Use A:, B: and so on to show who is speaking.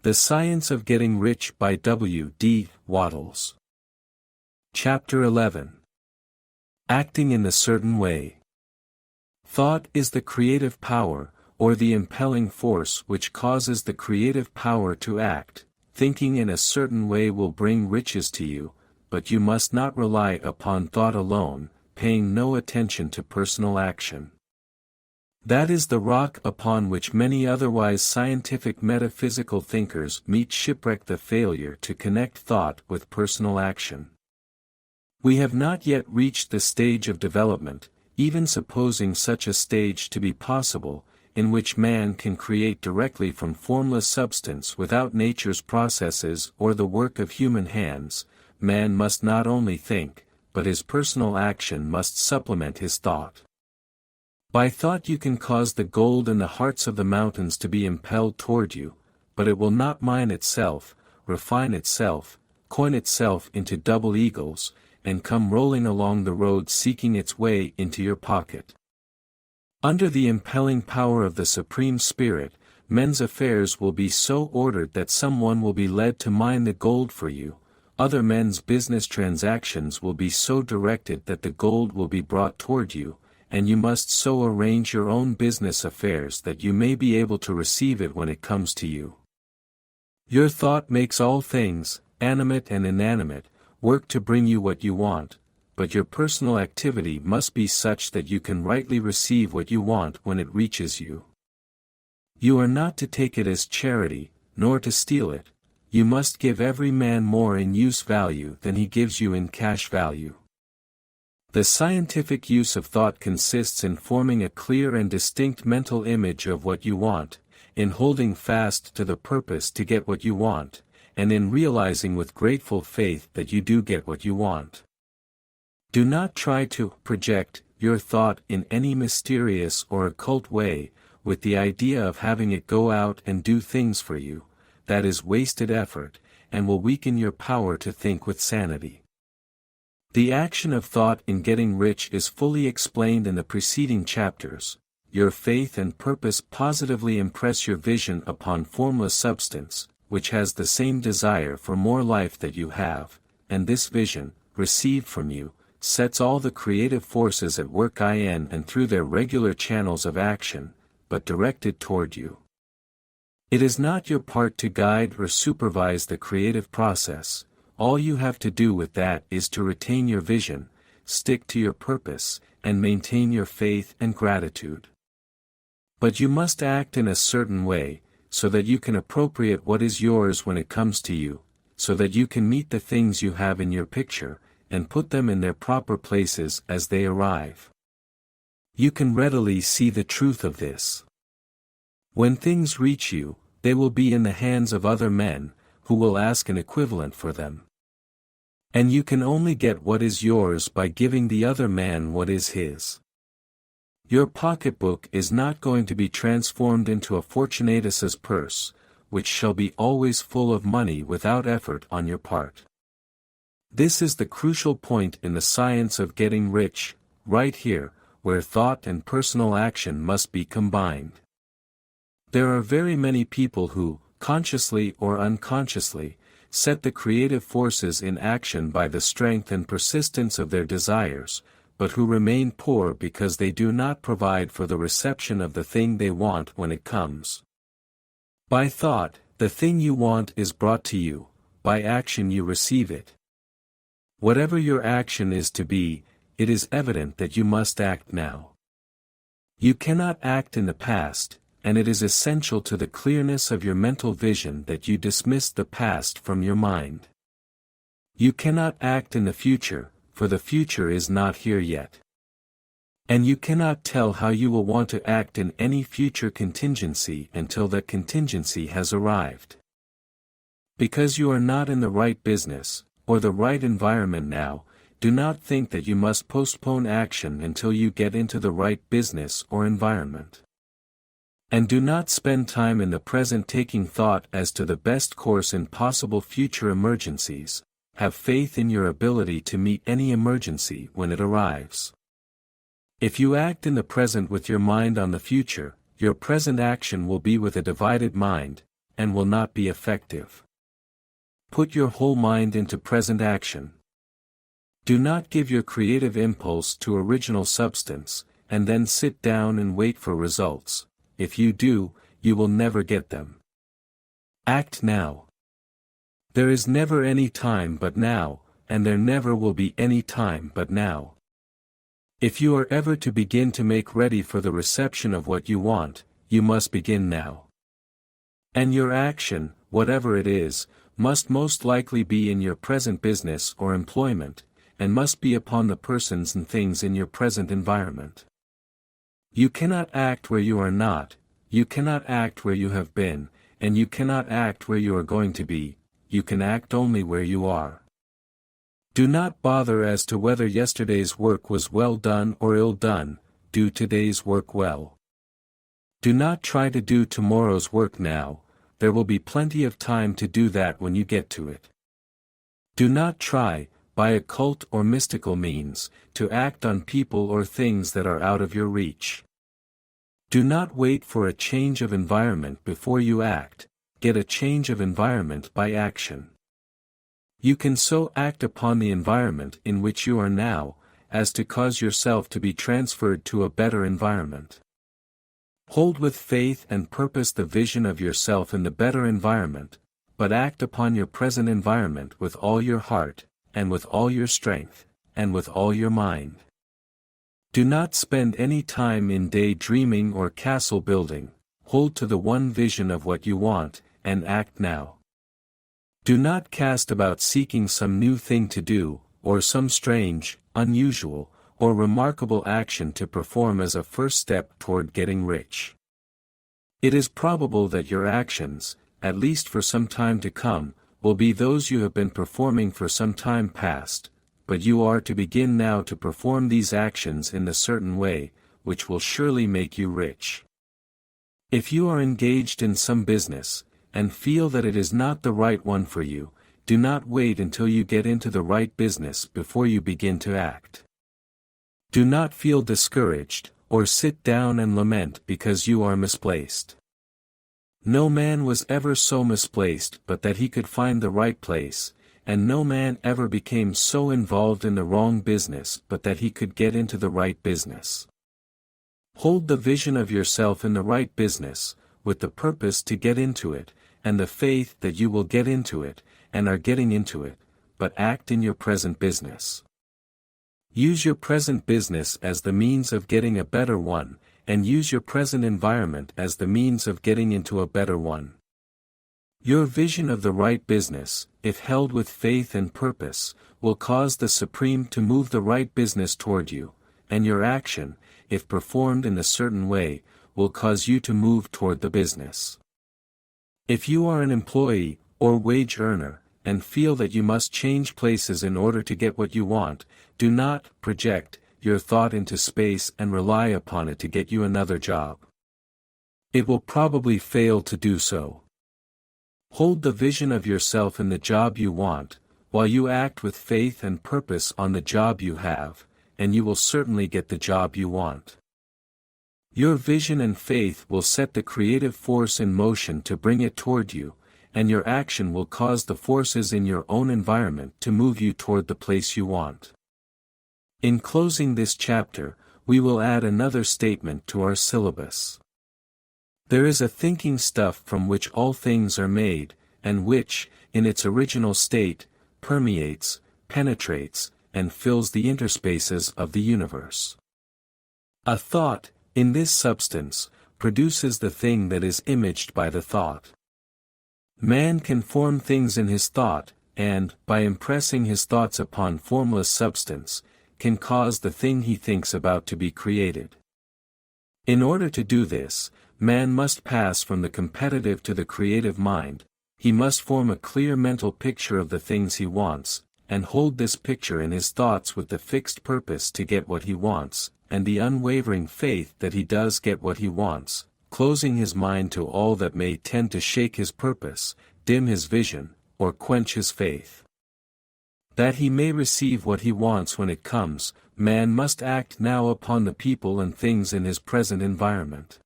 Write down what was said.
A: The Science of Getting Rich by W. D. Wattles. Chapter 11. Acting in a Certain Way. Thought is the creative power, or the impelling force which causes the creative power to act. Thinking in a certain way will bring riches to you, but you must not rely upon thought alone, paying no attention to personal action. That is the rock upon which many otherwise scientific metaphysical thinkers meet shipwreck: the failure to connect thought with personal action. We have not yet reached the stage of development, even supposing such a stage to be possible, in which man can create directly from formless substance without nature's processes or the work of human hands. Man must not only think, but his personal action must supplement his thought. By thought you can cause the gold in the hearts of the mountains to be impelled toward you, but it will not mine itself, refine itself, coin itself into double eagles, and come rolling along the road seeking its way into your pocket. Under the impelling power of the Supreme Spirit, men's affairs will be so ordered that someone will be led to mine the gold for you. Other men's business transactions will be so directed that the gold will be brought toward you, and you must so arrange your own business affairs that you may be able to receive it when it comes to you. Your thought makes all things, animate and inanimate, work to bring you what you want, but your personal activity must be such that you can rightly receive what you want when it reaches you. You are not to take it as charity, nor to steal it. You must give every man more in use value than he gives you in cash value. The scientific use of thought consists in forming a clear and distinct mental image of what you want, in holding fast to the purpose to get what you want, and in realizing with grateful faith that you do get what you want. Do not try to project your thought in any mysterious or occult way, with the idea of having it go out and do things for you. That is wasted effort, and will weaken your power to think with sanity. The action of thought in getting rich is fully explained in the preceding chapters. Your faith and purpose positively impress your vision upon formless substance, which has the same desire for more life that you have, and this vision, received from you, sets all the creative forces at work in and through their regular channels of action, but directed toward you. It is not your part to guide or supervise the creative process. All you have to do with that is to retain your vision, stick to your purpose, and maintain your faith and gratitude. But you must act in a certain way, so that you can appropriate what is yours when it comes to you, so that you can meet the things you have in your picture, and put them in their proper places as they arrive. You can readily see the truth of this. When things reach you, they will be in the hands of other men, who will ask an equivalent for them. And you can only get what is yours by giving the other man what is his. Your pocketbook is not going to be transformed into a Fortunatus's purse, which shall be always full of money without effort on your part. This is the crucial point in the science of getting rich, right here, where thought and personal action must be combined. There are very many people who, consciously or unconsciously, set the creative forces in action by the strength and persistence of their desires, but who remain poor because they do not provide for the reception of the thing they want when it comes. By thought, the thing you want is brought to you, by action you receive it. Whatever your action is to be, it is evident that you must act now. You cannot act in the past, and it is essential to the clearness of your mental vision that you dismiss the past from your mind. You cannot act in the future, for the future is not here yet. And you cannot tell how you will want to act in any future contingency until that contingency has arrived. Because you are not in the right business, or the right environment now, do not think that you must postpone action until you get into the right business or environment. And do not spend time in the present taking thought as to the best course in possible future emergencies. Have faith in your ability to meet any emergency when it arrives. If you act in the present with your mind on the future, your present action will be with a divided mind, and will not be effective. Put your whole mind into present action. Do not give your creative impulse to original substance, and then sit down and wait for results. If you do, you will never get them. Act now. There is never any time but now, and there never will be any time but now. If you are ever to begin to make ready for the reception of what you want, you must begin now. And your action, whatever it is, must most likely be in your present business or employment, and must be upon the persons and things in your present environment. You cannot act where you are not, you cannot act where you have been, and you cannot act where you are going to be, you can act only where you are. Do not bother as to whether yesterday's work was well done or ill done, do today's work well. Do not try to do tomorrow's work now, there will be plenty of time to do that when you get to it. Do not try, by occult or mystical means, to act on people or things that are out of your reach. Do not wait for a change of environment before you act, get a change of environment by action. You can so act upon the environment in which you are now, as to cause yourself to be transferred to a better environment. Hold with faith and purpose the vision of yourself in the better environment, but act upon your present environment with all your heart, and with all your strength, and with all your mind. Do not spend any time in daydreaming or castle building, hold to the one vision of what you want, and act now. Do not cast about seeking some new thing to do, or some strange, unusual, or remarkable action to perform as a first step toward getting rich. It is probable that your actions, at least for some time to come, will be those you have been performing for some time past, but you are to begin now to perform these actions in a certain way, which will surely make you rich. If you are engaged in some business, and feel that it is not the right one for you, do not wait until you get into the right business before you begin to act. Do not feel discouraged, or sit down and lament because you are misplaced. No man was ever so misplaced but that he could find the right place, and no man ever became so involved in the wrong business but that he could get into the right business. Hold the vision of yourself in the right business, with the purpose to get into it, and the faith that you will get into it, and are getting into it, but act in your present business. Use your present business as the means of getting a better one, and use your present environment as the means of getting into a better one. Your vision of the right business, if held with faith and purpose, will cause the Supreme to move the right business toward you, and your action, if performed in a certain way, will cause you to move toward the business. If you are an employee, or wage earner, and feel that you must change places in order to get what you want, do not project your thought into space and rely upon it to get you another job. It will probably fail to do so. Hold the vision of yourself in the job you want, while you act with faith and purpose on the job you have, and you will certainly get the job you want. Your vision and faith will set the creative force in motion to bring it toward you, and your action will cause the forces in your own environment to move you toward the place you want. In closing this chapter, we will add another statement to our syllabus. There is a thinking stuff from which all things are made, and which, in its original state, permeates, penetrates, and fills the interspaces of the universe. A thought, in this substance, produces the thing that is imaged by the thought. Man can form things in his thought, and, by impressing his thoughts upon formless substance, can cause the thing he thinks about to be created. In order to do this, man must pass from the competitive to the creative mind, he must form a clear mental picture of the things he wants, and hold this picture in his thoughts with the fixed purpose to get what he wants, and the unwavering faith that he does get what he wants, closing his mind to all that may tend to shake his purpose, dim his vision, or quench his faith. That he may receive what he wants when it comes, man must act now upon the people and things in his present environment.